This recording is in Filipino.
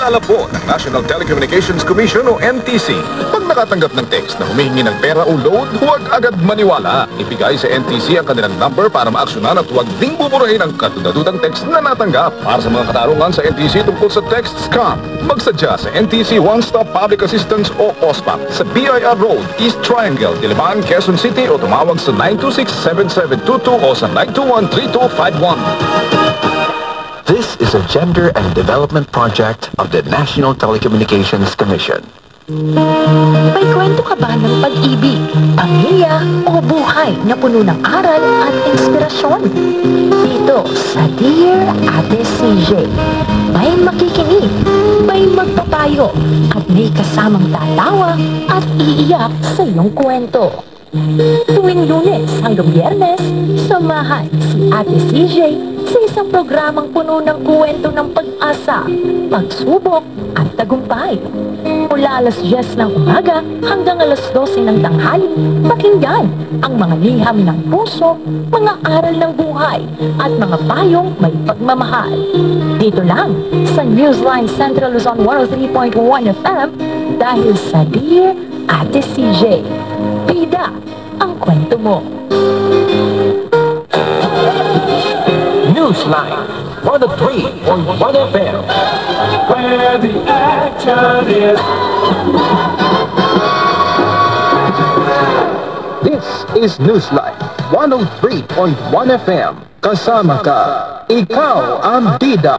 Paalala po ng National Telecommunications Commission o NTC, pag nakatanggap ng text na humihingi ng pera o load, huwag agad maniwala. Ibigay sa NTC ang kanilang number para maaksyonan at huwag ding buburahin ang katudadudang text na natanggap. Para sa mga katarungan sa NTC tungkol sa text scam, magsadya sa NTC One Stop Public Assistance o OSPAP sa BIR Road, East Triangle, Diliman, Quezon City o tumawag sa 926-7722 o sa 921-3251. This is a gender and development project of the National Telecommunications Commission. May kwento ka ba ng pag-ibig, pamilya o buhay na puno ng aral at inspirasyon? Dito sa Dear Ate CJ, may makikinig, may magpapayo at may kasamang tatawa at iiyak sa iyong kwento. Tuwing Lunes hanggang Biyernes, samahan si Ate CJ sa isang programang puno ng kwento ng pag-asa, pagsubok at tagumpay. Mula alas 10 ng umaga hanggang alas 12 ng tanghali, pakinggan ang mga liham ng puso, mga aral ng buhay at mga payong may pagmamahal. Dito lang sa Newsline Central Luzon 103.1 FM dahil sa Dear Ate CJ. Bida ang kwento mo. Newsline 103.1 FM, where the action is. This is Newsline 103.1 FM. Kasama ka, ikaw ang bida.